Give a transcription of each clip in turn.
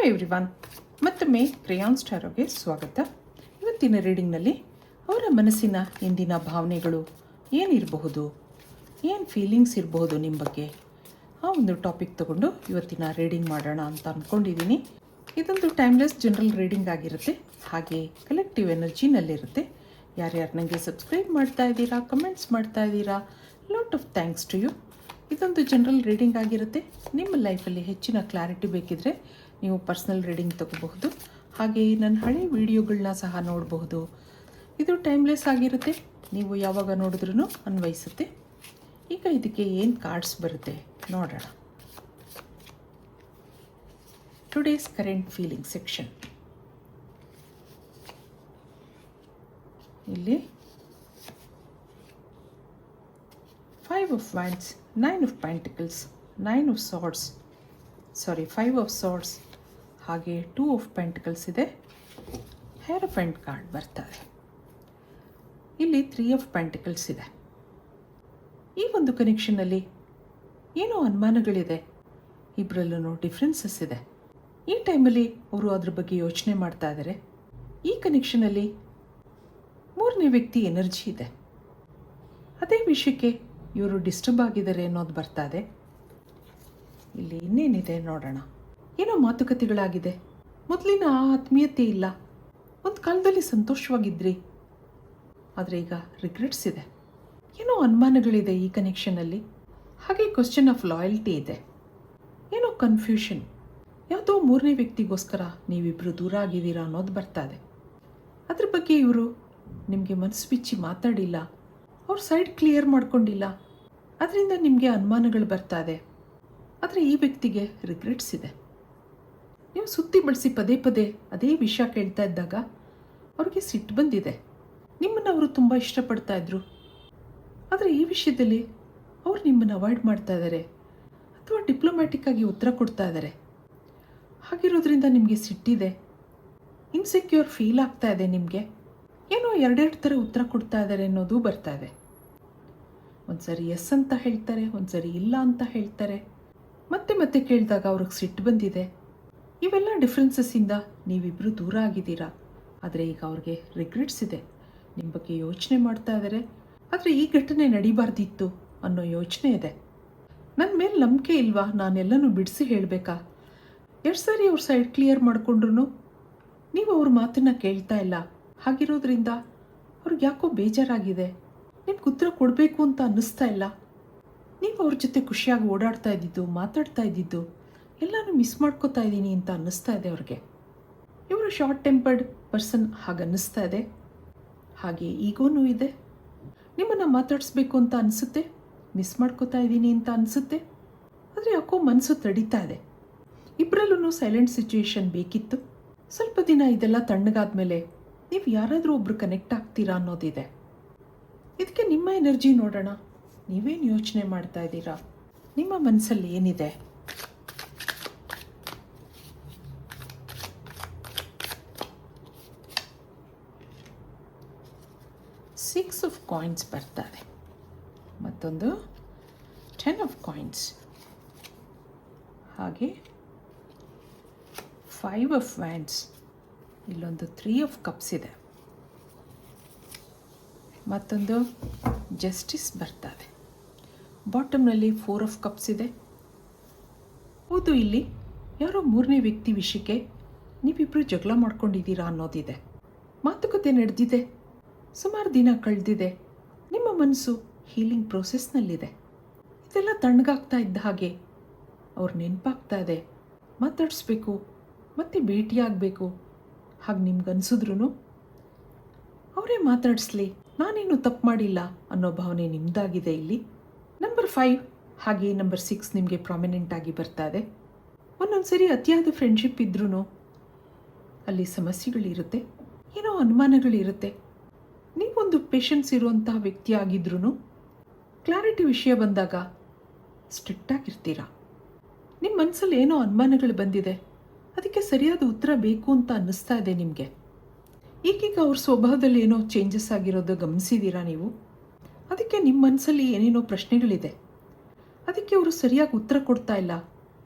Everyone, ಮತ್ತೊಮ್ಮೆ ಕ್ರೇಯಾನ್ ಸ್ಟಾರೋಗೆ ಸ್ವಾಗತ. ಇವತ್ತಿನ ರೀಡಿಂಗ್ನಲ್ಲಿ ಅವರ ಮನಸ್ಸಿನ ಇಂದಿನ ಭಾವನೆಗಳು ಏನಿರಬಹುದು, ಏನು ಫೀಲಿಂಗ್ಸ್ ಇರಬಹುದು ನಿಮ್ಮ ಬಗ್ಗೆ, ಆ ಒಂದು ಟಾಪಿಕ್ ತಗೊಂಡು ಇವತ್ತಿನ ರೀಡಿಂಗ್ ಮಾಡೋಣ ಅಂತ ಅಂದ್ಕೊಂಡಿದ್ದೀನಿ. ಇದೊಂದು ಟೈಮ್ಲೆಸ್ ಜನರಲ್ ರೀಡಿಂಗ್ ಆಗಿರುತ್ತೆ, ಹಾಗೆ ಕಲೆಕ್ಟಿವ್ ಎನರ್ಜಿನಲ್ಲಿರುತ್ತೆ. ಯಾರ್ಯಾರು ನನಗೆ ಸಬ್ಸ್ಕ್ರೈಬ್ ಮಾಡ್ತಾ ಇದ್ದೀರಾ, ಕಮೆಂಟ್ಸ್ ಮಾಡ್ತಾ ಇದ್ದೀರಾ, lot of thanks to you. ಇದೊಂದು ಜನರಲ್ ರೀಡಿಂಗ್ ಆಗಿರುತ್ತೆ. ನಿಮ್ಮ ಲೈಫಲ್ಲಿ ಹೆಚ್ಚಿನ ಕ್ಲಾರಿಟಿ ಬೇಕಿದ್ರೆ ನೀವು ಪರ್ಸ್ನಲ್ ರೀಡಿಂಗ್ ತಗೋಬಹುದು. ಹಾಗೆ ನನ್ನ ಹಳೆ ವಿಡಿಯೋಗಳನ್ನ ಸಹ ನೋಡಬಹುದು. ಇದು ಟೈಮ್ಲೆಸ್ ಆಗಿರುತ್ತೆ, ನೀವು ಯಾವಾಗ ನೋಡಿದ್ರೂ ಅನ್ವಯಿಸುತ್ತೆ. ಈಗ ಇದಕ್ಕೆ ಏನು ಕಾರ್ಡ್ಸ್ ಬರುತ್ತೆ ನೋಡೋಣ. Today's current feeling section. ಇಲ್ಲಿ 5 of Wands, 9 of Pentacles, 9 of Swords, 5 of Swords, ಹಾಗೆ 2 of Pentacles ಇದೆ. ಹೇರಫೆಂಟ್ ಕಾರ್ಡ್ ಬರ್ತಾರೆ. ಇಲ್ಲಿ 3 of Pentacles ಇದೆ. ಈ ಒಂದು ಕನೆಕ್ಷನ್ನಲ್ಲಿ ಏನೋ ಅನುಮಾನಗಳಿದೆ, ಇಬ್ಬರಲ್ಲೂ ಡಿಫ್ರೆನ್ಸಸ್ ಇದೆ. ಈ ಟೈಮಲ್ಲಿ ಅವರು ಅದ್ರ ಬಗ್ಗೆ ಯೋಚನೆ ಮಾಡ್ತಾ ಇದ್ದಾರೆ. ಈ ಕನೆಕ್ಷನಲ್ಲಿ ಮೂರನೇ ವ್ಯಕ್ತಿ ಎನರ್ಜಿ ಇದೆ. ಅದೇ ವಿಷಯಕ್ಕೆ ಇವರು ಡಿಸ್ಟರ್ಬ್ ಆಗಿದ್ದಾರೆ ಅನ್ನೋದು ಬರ್ತಾ ಇದೆ. ಇಲ್ಲಿ ಇನ್ನೇನಿದೆ ನೋಡೋಣ. ಏನೋ ಮಾತುಕತೆಗಳಾಗಿದೆ, ಮೊದಲಿನ ಆತ್ಮೀಯತೆ ಇಲ್ಲ. ಒಂದು ಕಾಲದಲ್ಲಿ ಸಂತೋಷವಾಗಿದ್ರಿ, ಆದರೆ ಈಗ ರಿಗ್ರೆಟ್ಸ್ ಇದೆ. ಏನೋ ಅನುಮಾನಗಳಿದೆ ಈ ಕನೆಕ್ಷನಲ್ಲಿ. ಹಾಗೆ ಕ್ವಶನ್ ಆಫ್ ಲಾಯಲ್ಟಿ ಇದೆ. ಏನೋ ಕನ್ಫ್ಯೂಷನ್, ಯಾವುದೋ ಮೂರನೇ ವ್ಯಕ್ತಿಗೋಸ್ಕರ ನೀವಿಬ್ಬರು ದೂರ ಆಗಿದ್ದೀರಾ ಅನ್ನೋದು ಬರ್ತಾ ಇದೆ. ಅದ್ರ ಬಗ್ಗೆ ಇವರು ನಿಮಗೆ ಮನಸ್ಸು ಬಿಚ್ಚಿ ಮಾತಾಡಿಲ್ಲ, ಅವ್ರ ಸೈಡ್ ಕ್ಲಿಯರ್ ಮಾಡ್ಕೊಂಡಿಲ್ಲ, ಅದರಿಂದ ನಿಮಗೆ ಅನುಮಾನಗಳು ಬರ್ತಾ ಇದೆ. ಆದರೆ ಈ ವ್ಯಕ್ತಿಗೆ ರಿಗ್ರೆಟ್ಸ್ ಇದೆ. ನೀವು ಸುತ್ತಿ ಬಳಸಿ ಪದೇ ಪದೇ ಅದೇ ವಿಷಯ ಕೇಳ್ತಾ ಇದ್ದಾಗ ಅವ್ರಿಗೆ ಸಿಟ್ಟು ಬಂದಿದೆ. ನಿಮ್ಮನ್ನು ಅವರು ತುಂಬ ಇಷ್ಟಪಡ್ತಾ ಇದ್ರು, ಆದರೆ ಈ ವಿಷಯದಲ್ಲಿ ಅವ್ರು ನಿಮ್ಮನ್ನು ಅವಾಯ್ಡ್ ಮಾಡ್ತಾ ಇದ್ದಾರೆ ಅಥವಾ ಡಿಪ್ಲೊಮ್ಯಾಟಿಕ್ ಆಗಿ ಉತ್ತರ ಕೊಡ್ತಾ ಇದ್ದಾರೆ. ಹಾಗಿರೋದ್ರಿಂದ ನಿಮಗೆ ಸಿಟ್ಟಿದೆ, ಇನ್ಸೆಕ್ಯೂರ್ ಫೀಲ್ ಆಗ್ತಾ ಇದೆ. ನಿಮಗೆ ಏನೋ ಎರಡೆರಡು ಥರ ಉತ್ತರ ಕೊಡ್ತಾ ಇದ್ದಾರೆ ಅನ್ನೋದು ಬರ್ತಾ ಇದೆ. ಒಂದು ಸರಿ ಎಸ್ ಅಂತ ಹೇಳ್ತಾರೆ, ಒಂದು ಸರಿ ಇಲ್ಲ ಅಂತ ಹೇಳ್ತಾರೆ. ಮತ್ತೆ ಮತ್ತೆ ಕೇಳಿದಾಗ ಅವ್ರಿಗೆ ಸಿಟ್ಟು ಬಂದಿದೆ. ಇವೆಲ್ಲ ಡಿಫ್ರೆನ್ಸಸ್ಸಿಂದ ನೀವಿಬ್ಬರು ದೂರ ಆಗಿದ್ದೀರಾ, ಆದರೆ ಈಗ ಅವ್ರಿಗೆ ರಿಗ್ರೆಟ್ಸ್ ಇದೆ. ನಿಮ್ಮ ಬಗ್ಗೆ ಯೋಚನೆ ಮಾಡ್ತಾ ಇದ್ದಾರೆ, ಆದರೆ ಈ ಘಟನೆ ನಡಿಬಾರ್ದಿತ್ತು ಅನ್ನೋ ಯೋಚನೆ ಇದೆ. ನನ್ನ ಮೇಲೆ ನಂಬಿಕೆ ಇಲ್ವಾ, ನಾನೆಲ್ಲನೂ ಬಿಡಿಸಿ ಹೇಳಬೇಕಾ? ಎಷ್ಟು ಸಾರಿ ಅವ್ರ ಸೈಡ್ ಕ್ಲಿಯರ್ ಮಾಡಿಕೊಂಡ್ರು ನೀವು ಅವ್ರ ಮಾತನ್ನು ಕೇಳ್ತಾ ಇಲ್ಲ. ಹಾಗಿರೋದ್ರಿಂದ ಅವ್ರಿಗೆ ಯಾಕೋ ಬೇಜಾರಾಗಿದೆ. ನಿಮ್ಗೆ ಉತ್ತರ ಕೊಡಬೇಕು ಅಂತ ಅನ್ನಿಸ್ತಾ ಇಲ್ಲ. ನೀವು ಅವ್ರ ಜೊತೆ ಖುಷಿಯಾಗಿ ಓಡಾಡ್ತಾ ಇದ್ದಿದ್ದು, ಮಾತಾಡ್ತಾ ಇದ್ದಿದ್ದು ಎಲ್ಲನೂ ಮಿಸ್ ಮಾಡ್ಕೋತಾ ಇದ್ದೀನಿ ಅಂತ ಅನ್ನಿಸ್ತಾ ಇದೆ ಅವ್ರಿಗೆ. ಇವರು ಶಾರ್ಟ್ ಟೆಂಪರ್ಡ್ ಪರ್ಸನ್ ಹಾಗೆ ಅನ್ನಿಸ್ತಾ ಇದೆ. ಹಾಗೆ ಈಗೋನೂ ಇದೆ. ನಿಮ್ಮನ್ನು ಮಾತಾಡಿಸ್ಬೇಕು ಅಂತ ಅನಿಸುತ್ತೆ, ಮಿಸ್ ಮಾಡ್ಕೋತಾ ಇದ್ದೀನಿ ಅಂತ ಅನಿಸುತ್ತೆ, ಆದರೆ ಯಾಕೋ ಮನಸ್ಸು ತಡೀತಾ ಇದೆ. ಇಬ್ಬರಲ್ಲೂ ಸೈಲೆಂಟ್ ಸಿಚುವೇಶನ್ ಬೇಕಿತ್ತು. ಸ್ವಲ್ಪ ದಿನ ಇದೆಲ್ಲ ತಣ್ಣಗಾದ್ಮೇಲೆ ನೀವು ಯಾರಾದರೂ ಒಬ್ಬರು ಕನೆಕ್ಟ್ ಆಗ್ತೀರಾ ಅನ್ನೋದಿದೆ. ಇದಕ್ಕೆ ನಿಮ್ಮ ಎನರ್ಜಿ ನೋಡೋಣ. ನೀವೇನು ಯೋಚನೆ ಮಾಡ್ತಾ ಇದ್ದೀರಾ, ನಿಮ್ಮ ಮನಸ್ಸಲ್ಲಿ ಏನಿದೆ? ಸಿಕ್ಸ್ ಆಫ್ ಕಾಯಿನ್ಸ್ ಬರ್ತಾರೆ, ಮತ್ತೊಂದು 10 ಆಫ್ ಕಾಯಿನ್ಸ್, ಹಾಗೆ 5 ಆಫ್ ವ್ಯಾಂಡ್ಸ್, ಇಲ್ಲೊಂದು 3 ಆಫ್ ಕಪ್ಸ್ ಇದೆ, ಮತ್ತೊಂದು ಜಸ್ಟಿಸ್ ಬರ್ತದೆ. ಬಾಟಮ್ನಲ್ಲಿ 4 ಆಫ್ ಕಪ್ಸ್ ಇದೆ. ಹೌದು, ಇಲ್ಲಿ ಯಾರೋ ಮೂರನೇ ವ್ಯಕ್ತಿ ವಿಷಯಕ್ಕೆ ನೀವಿಬ್ಬರು ಜಗಳ ಮಾಡ್ಕೊಂಡಿದ್ದೀರಾ ಅನ್ನೋದಿದೆ. ಮಾತುಕತೆ ನಡೆದಿದೆ, ಸುಮಾರು ದಿನ ಕಳೆದಿದೆ. ನಿಮ್ಮ ಮನಸ್ಸು ಹೀಲಿಂಗ್ ಪ್ರೋಸೆಸ್ನಲ್ಲಿದೆ. ಇದೆಲ್ಲ ತಣ್ಣಗಾಗ್ತಾ ಇದ್ದ ಹಾಗೆ ಅವ್ರು ನೆನಪಾಗ್ತಾ ಇದೆ. ಮಾತಾಡಿಸ್ಬೇಕು, ಮತ್ತೆ ಭೇಟಿಯಾಗಬೇಕು ಹಾಗೆ ನಿಮ್ಗನ್ಸಿದ್ರು ಅವರೇ ಮಾತಾಡಿಸ್ಲಿ, ನಾನೇನು ತಪ್ಪು ಮಾಡಿಲ್ಲ ಅನ್ನೋ ಭಾವನೆ ನಿಮ್ಮದಾಗಿದೆ. ಇಲ್ಲಿ ನಂಬರ್ 5 ಹಾಗೆ ನಂಬರ್ 6 ನಿಮಗೆ ಪ್ರಾಮಿನೆಂಟ್ ಆಗಿ ಬರ್ತಾ ಇದೆ. ಒಂದೊಂದು ಸರಿ ಅತಿಯಾದ ಫ್ರೆಂಡ್ಶಿಪ್ ಇದ್ರೂ ಅಲ್ಲಿ ಸಮಸ್ಯೆಗಳಿರುತ್ತೆ, ಏನೋ ಅನುಮಾನಗಳಿರುತ್ತೆ. ನೀವೊಂದು ಪೇಷನ್ಸ್ ಇರುವಂತಹ ವ್ಯಕ್ತಿ ಆಗಿದ್ರೂ ಕ್ಲಾರಿಟಿ ವಿಷಯ ಬಂದಾಗ ಸ್ಟ್ರಿಕ್ಟ್ ಆಗಿರ್ತೀರ. ನಿಮ್ಮ ಮನಸ್ಸಲ್ಲಿ ಏನೋ ಅನುಮಾನಗಳು ಬಂದಿದೆ, ಅದಕ್ಕೆ ಸರಿಯಾದ ಉತ್ತರ ಬೇಕು ಅಂತ ಅನ್ನಿಸ್ತಾ ಇದೆ ನಿಮಗೆ. ಈಗೀಗ ಅವ್ರ ಸ್ವಭಾವದಲ್ಲಿ ಏನೋ ಚೇಂಜಸ್ ಆಗಿರೋದು ಗಮನಿಸಿದ್ದೀರಾ ನೀವು. ಅದಕ್ಕೆ ನಿಮ್ಮ ಮನಸ್ಸಲ್ಲಿ ಏನೇನೋ ಪ್ರಶ್ನೆಗಳಿದೆ, ಅದಕ್ಕೆ ಅವರು ಸರಿಯಾಗಿ ಉತ್ತರ ಕೊಡ್ತಾ ಇಲ್ಲ.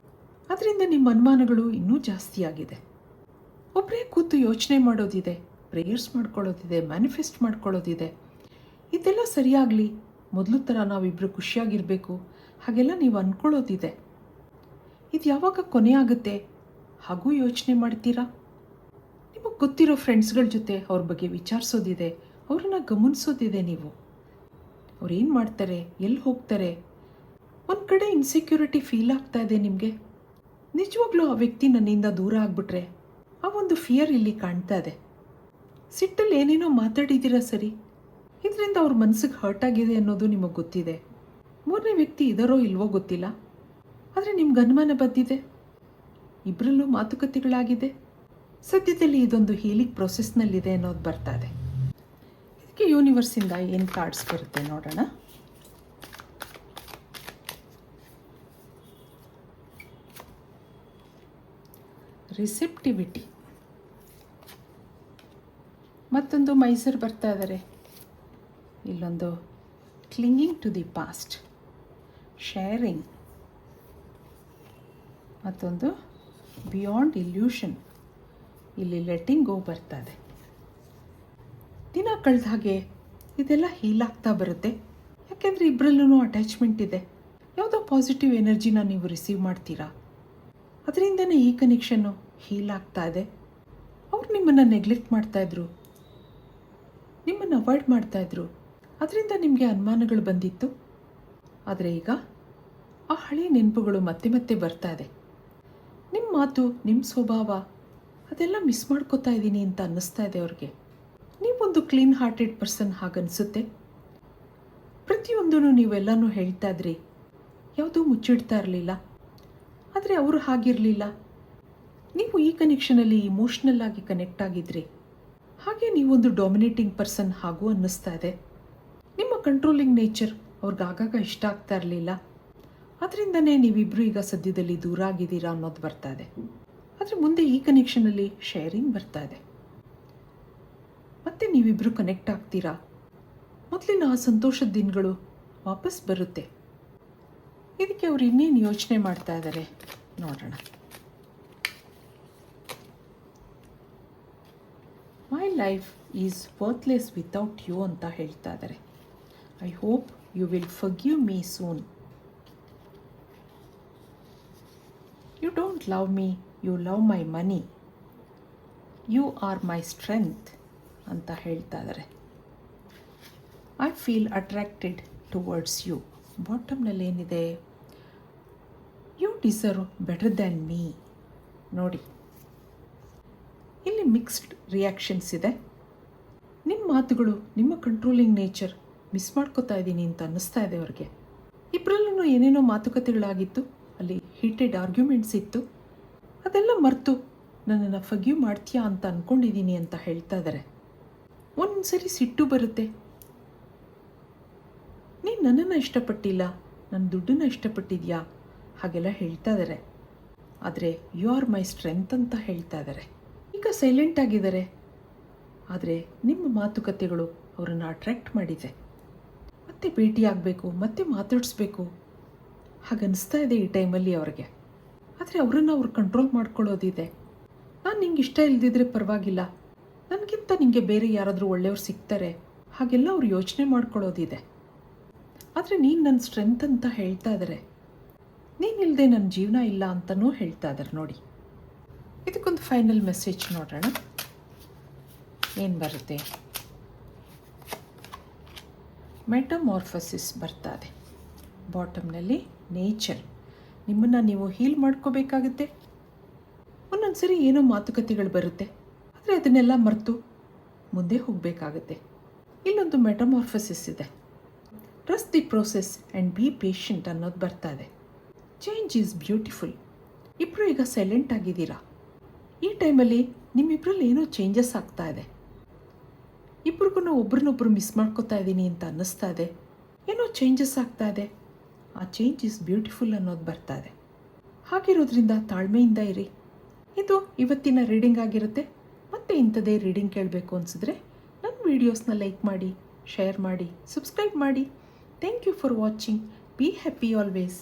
ಅದರಿಂದ ನಿಮ್ಮ ಅನುಮಾನಗಳು ಇನ್ನೂ ಜಾಸ್ತಿ ಆಗಿದೆ. ಒಬ್ಬರೇ ಕೂತು ಯೋಚನೆ ಮಾಡೋದಿದೆ, ಪ್ರೇಯರ್ಸ್ ಮಾಡ್ಕೊಳ್ಳೋದಿದೆ, ಮ್ಯಾನಿಫೆಸ್ಟ್ ಮಾಡ್ಕೊಳ್ಳೋದಿದೆ. ಇದೆಲ್ಲ ಸರಿಯಾಗಲಿ, ಮೊದಲು ಥರ ನಾವಿಬ್ಬರು ಖುಷಿಯಾಗಿರಬೇಕು, ಹಾಗೆಲ್ಲ ನೀವು ಅಂದ್ಕೊಳ್ಳೋದಿದೆ. ಇದು ಯಾವಾಗ ಕೊನೆ ಆಗುತ್ತೆ ಹಾಗೂ ಯೋಚನೆ ಮಾಡ್ತೀರಾ? ನಿಮಗೆ ಗೊತ್ತಿರೋ ಫ್ರೆಂಡ್ಸ್ಗಳ ಜೊತೆ ಅವ್ರ ಬಗ್ಗೆ ವಿಚಾರಿಸೋದಿದೆ, ಅವ್ರನ್ನ ಗಮನಿಸೋದಿದೆ. ನೀವು ಅವ್ರೇನು ಮಾಡ್ತಾರೆ, ಎಲ್ಲಿ ಹೋಗ್ತಾರೆ, ಒಂದು ಕಡೆ ಇನ್ಸೆಕ್ಯೂರಿಟಿ ಫೀಲ್ ಆಗ್ತಾ ಇದೆ ನಿಮಗೆ. ನಿಜವಾಗ್ಲೂ ಆ ವ್ಯಕ್ತಿ ನನ್ನಿಂದ ದೂರ ಆಗಿಬಿಟ್ರೆ ಆ ಒಂದು ಫಿಯರ್ ಇಲ್ಲಿ ಕಾಣ್ತಾ ಇದೆ. ಸಿಟ್ಟಲ್ಲಿ ಏನೇನೋ ಮಾತಾಡಿದ್ದೀರಾ ಸರಿ, ಇದರಿಂದ ಅವ್ರ ಮನಸ್ಸಿಗೆ ಹರ್ಟ್ ಆಗಿದೆ ಅನ್ನೋದು ನಿಮಗೆ ಗೊತ್ತಿದೆ. ಮೂರನೇ ವ್ಯಕ್ತಿ ಇದಾರೋ ಇಲ್ವೋ ಗೊತ್ತಿಲ್ಲ, ಆದರೆ ನಿಮ್ಗೆ ಅನುಮಾನ ಬಂದಿದೆ. ಇಬ್ಬರಲ್ಲೂ ಮಾತುಕತೆಗಳಾಗಿದೆ. ಸದ್ಯದಲ್ಲಿ ಇದೊಂದು ಹೀಲಿಂಗ್ ಪ್ರೊಸೆಸ್ನಲ್ಲಿದೆ ಅನ್ನೋದು ಬರ್ತಾ ಇದೆ. ಇದಕ್ಕೆ ಯೂನಿವರ್ಸಿಂದ ಏನು ಕಾರ್ಡ್ಸ್ ಬರುತ್ತೆ ನೋಡೋಣ. ರಿಸೆಪ್ಟಿವಿಟಿ, ಮತ್ತೊಂದು ಮೈಸೂರು ಬರ್ತಾ ಇದ್ದಾರೆ. ಇಲ್ಲೊಂದು ಕ್ಲಿಂಗಿಂಗ್ ಟು ದಿ ಪಾಸ್ಟ್, ಶೇರಿಂಗ್, ಮತ್ತೊಂದು ಬಿಯಾಂಡ್ ಇಲ್ಯೂಷನ್. ಇಲ್ಲಿ ಲೆಟ್ಟಿಂಗ್ ಗೋ ಬರ್ತಾ ಇದೆ. ದಿನ ಕಳೆದ ಹಾಗೆ ಇದೆಲ್ಲ ಹೀಲ್ ಆಗ್ತಾ ಬರುತ್ತೆ. ಯಾಕೆಂದರೆ ಇಬ್ಬರಲ್ಲೂ ಅಟ್ಯಾಚ್ಮೆಂಟ್ ಇದೆ. ಯಾವುದೋ ಪಾಸಿಟಿವ್ ಎನರ್ಜಿನ ನೀವು ರಿಸೀವ್ ಮಾಡ್ತೀರಾ. ಅದರಿಂದನೇ ಈ ಕನೆಕ್ಷನ್ನು ಹೀಲ್ ಆಗ್ತಾ ಇದೆ. ಅವ್ರು ನಿಮ್ಮನ್ನು ನೆಗ್ಲೆಕ್ಟ್ ಮಾಡ್ತಾಯಿದ್ರು, ನಿಮ್ಮನ್ನು ಅವಾಯ್ಡ್ ಮಾಡ್ತಾಯಿದ್ರು. ಅದರಿಂದ ನಿಮಗೆ ಅನುಮಾನಗಳು ಬಂದಿತ್ತು. ಆದರೆ ಈಗ ಆ ಹಳೆಯ ನೆನಪುಗಳು ಮತ್ತೆ ಮತ್ತೆ ಬರ್ತಾ ಇದೆ. ನಿಮ್ಮ ಮಾತು, ನಿಮ್ಮ ಸ್ವಭಾವ ಅದೆಲ್ಲ ಮಿಸ್ ಮಾಡ್ಕೋತಾ ಇದ್ದೀನಿ ಅಂತ ಅನ್ನಿಸ್ತಾ ಇದೆ ಅವ್ರಿಗೆ. ನೀವೊಂದು ಕ್ಲೀನ್ ಹಾರ್ಟೆಡ್ ಪರ್ಸನ್ ಹಾಗನ್ನಿಸುತ್ತೆ. ಪ್ರತಿಯೊಂದೂ ನೀವೆಲ್ಲನೂ ಹೇಳ್ತಾ ಇದ್ರಿ, ಯಾವುದೂ ಮುಚ್ಚಿಡ್ತಾ ಇರಲಿಲ್ಲ. ಆದರೆ ಅವರು ಹಾಗಿರಲಿಲ್ಲ. ನೀವು ಈ ಕನೆಕ್ಷನಲ್ಲಿ ಇಮೋಷ್ನಲ್ ಆಗಿ ಕನೆಕ್ಟ್ ಆಗಿದ್ರಿ. ಹಾಗೆ ನೀವೊಂದು ಡಾಮಿನೇಟಿಂಗ್ ಪರ್ಸನ್ ಹಾಗೂ ಅನ್ನಿಸ್ತಾ ಇದೆ. ನಿಮ್ಮ ಕಂಟ್ರೋಲಿಂಗ್ ನೇಚರ್ ಅವ್ರಿಗೆ ಆಗಾಗ ಇಷ್ಟ ಆಗ್ತಾ ಇರಲಿಲ್ಲ. ಅದರಿಂದನೇ ನೀವಿಬ್ಬರು ಈಗ ಸದ್ಯದಲ್ಲಿ ದೂರ ಆಗಿದ್ದೀರಾ ಅನ್ನೋದು ಬರ್ತಾ ಇದೆ. ಆದರೆ ಮುಂದೆ ಈ ಕನೆಕ್ಷನಲ್ಲಿ ಶೇರಿಂಗ್ ಬರ್ತಾ ಇದೆ. ಮತ್ತೆ ನೀವಿಬ್ಬರು ಕನೆಕ್ಟ್ ಆಗ್ತೀರಾ. ಮೊದಲಿನ ಆ ಸಂತೋಷದ ದಿನಗಳು ವಾಪಸ್ ಬರುತ್ತೆ. ಇದಕ್ಕೆ ಅವ್ರು ಇನ್ನೇನು ಯೋಚನೆ ಮಾಡ್ತಾ ಇದ್ದಾರೆ ನೋಡೋಣ. My life is worthless without you ಅಂತ ಹೇಳ್ತಾ ಇದ್ದಾರೆ. I hope you will forgive me soon. You don't love me, you love my money. You are my strength ಅಂತ ಹೇಳ್ತಾ ಇದ್ದಾರೆ. I feel attracted towards you. ಬಾಟಮ್ನಲ್ಲಿ ಏನಿದೆ? You deserve better than me. ನೋಡಿ, ಇಲ್ಲಿ ಮಿಕ್ಸ್ಡ್ ರಿಯಾಕ್ಷನ್ಸ್ ಇದೆ. ನಿಮ್ಮ ಮಾತುಗಳು, ನಿಮ್ಮ ಕಂಟ್ರೋಲಿಂಗ್ ನೇಚರ್ ಮಿಸ್ ಮಾಡ್ಕೋತಾ ಇದ್ದೀನಿ ಅಂತ ಅನ್ನಿಸ್ತಾ ಇದೆ ಅವ್ರಿಗೆ. ಇಬ್ಬರಲ್ಲೂ ಏನೇನೋ ಮಾತುಕತೆಗಳಾಗಿತ್ತು, ಅಲ್ಲಿ ಹೀಟೆಡ್ ಆರ್ಗ್ಯುಮೆಂಟ್ಸ್ ಇತ್ತು. ಅದೆಲ್ಲ ಮರೆತು ನನ್ನನ್ನು ಫರ್ಗಿವ್ ಮಾಡ್ತೀಯಾ ಅಂತ ಅಂದ್ಕೊಂಡಿದ್ದೀನಿ ಅಂತ ಹೇಳ್ತಾ ಇದ್ದಾರೆ. ಒಂದು ಸರಿ ಸಿಟ್ಟು ಬರುತ್ತೆ. ನೀನು ನನ್ನನ್ನು ಇಷ್ಟಪಟ್ಟಿಲ್ಲ, ನನ್ನ ದುಡ್ಡನ್ನು ಇಷ್ಟಪಟ್ಟಿದ್ಯಾ ಹಾಗೆಲ್ಲ ಹೇಳ್ತಾ ಇದ್ದಾರೆ. ಆದರೆ ಯು ಆರ್ ಮೈ ಸ್ಟ್ರೆಂತ್ ಅಂತ ಹೇಳ್ತಾ ಇದ್ದಾರೆ. ಈಗ ಸೈಲೆಂಟ್ ಆಗಿದ್ದಾರೆ. ಆದರೆ ನಿಮ್ಮ ಮಾತುಕತೆಗಳು ಅವರನ್ನು ಅಟ್ರ್ಯಾಕ್ಟ್ ಮಾಡಿದೆ. ಮತ್ತೆ ಭೇಟಿಯಾಗಬೇಕು, ಮತ್ತೆ ಮಾತಾಡಿಸ್ಬೇಕು ಹಾಗನ್ನಿಸ್ತಾ ಇದೆ ಈ ಟೈಮಲ್ಲಿ ಅವ್ರಿಗೆ. ಆದರೆ ಅವರನ್ನು ಅವ್ರು ಕಂಟ್ರೋಲ್ ಮಾಡ್ಕೊಳ್ಳೋದಿದೆ. ನಾನು ನಿಂಗೆ ಇಷ್ಟ ಇಲ್ಲದಿದ್ದರೆ ಪರವಾಗಿಲ್ಲ, ನನಗಿಂತ ನಿಮಗೆ ಬೇರೆ ಯಾರಾದರೂ ಒಳ್ಳೆಯವ್ರು ಸಿಗ್ತಾರೆ ಹಾಗೆಲ್ಲ ಅವ್ರು ಯೋಚನೆ ಮಾಡ್ಕೊಳ್ಳೋದಿದೆ. ಆದರೆ ನೀನು ನನ್ನ ಸ್ಟ್ರೆಂತ್ ಅಂತ ಹೇಳ್ತಾ ಇದ್ದಾರೆ. ನೀನಿಲ್ಲದೆ ನನ್ನ ಜೀವನ ಇಲ್ಲ ಅಂತಲೂ ಹೇಳ್ತಾ ಇದ್ದಾರೆ. ನೋಡಿ, ಇದಕ್ಕೊಂದು ಫೈನಲ್ ಮೆಸೇಜ್ ನೋಡೋಣ ಏನು ಬರುತ್ತೆ. ಮೆಟಮಾರ್ಫಸಿಸ್ ಬರ್ತಾ ಇದೆ. ಬಾಟಮ್ನಲ್ಲಿ ನೇಚರ್. ನಿಮ್ಮನ್ನು ನೀವು ಹೀಲ್ ಮಾಡ್ಕೋಬೇಕಾಗುತ್ತೆ. ಒಂದೊಂದು ಸರಿ ಏನೋ ಮಾತುಕತೆಗಳು ಬರುತ್ತೆ, ಆದರೆ ಅದನ್ನೆಲ್ಲ ಮರೆತು ಮುಂದೆ ಹೋಗಬೇಕಾಗುತ್ತೆ. ಇಲ್ಲೊಂದು ಮೆಟಮಾರ್ಫಸಿಸ್ ಇದೆ. Trust the process and B patient ಅನ್ನೋದು ಬರ್ತಾ ಇದೆ. Change is beautiful. ಇಬ್ಬರು ಈಗ ಸೈಲೆಂಟ್ ಆಗಿದ್ದೀರಾ. ಈ ಟೈಮಲ್ಲಿ ನಿಮ್ಮಿಬ್ಬರಲ್ಲಿ ಏನೋ ಚೇಂಜಸ್ ಆಗ್ತಾ ಇದೆ. ಇಬ್ರಿಗೂ ಒಬ್ರನ್ನೊಬ್ರು ಮಿಸ್ ಮಾಡ್ಕೋತಾ ಇದ್ದೀನಿ ಅಂತ ಅನ್ನಿಸ್ತಾ ಇದೆ. ಏನೋ ಚೇಂಜಸ್ ಆಗ್ತಾ ಇದೆ. ಆ ಚೇಂಜ್ ಈಸ್ ಬ್ಯೂಟಿಫುಲ್ ಅನ್ನೋದು ಬರ್ತಾ ಇದೆ. ಹಾಗಿರೋದ್ರಿಂದ ತಾಳ್ಮೆಯಿಂದ ಇರಿ. ಇದು ಇವತ್ತಿನ ರೀಡಿಂಗ್ ಆಗಿರುತ್ತೆ. ಮತ್ತೆ ಇಂಥದೇ ರೀಡಿಂಗ್ ಕೇಳಬೇಕು ಅನಿಸಿದ್ರೆ ನನ್ನ ವೀಡಿಯೋಸ್ನ ಲೈಕ್ ಮಾಡಿ, ಶೇರ್ ಮಾಡಿ, ಸಬ್ಸ್ಕ್ರೈಬ್ ಮಾಡಿ. Thank you for watching. Be happy always.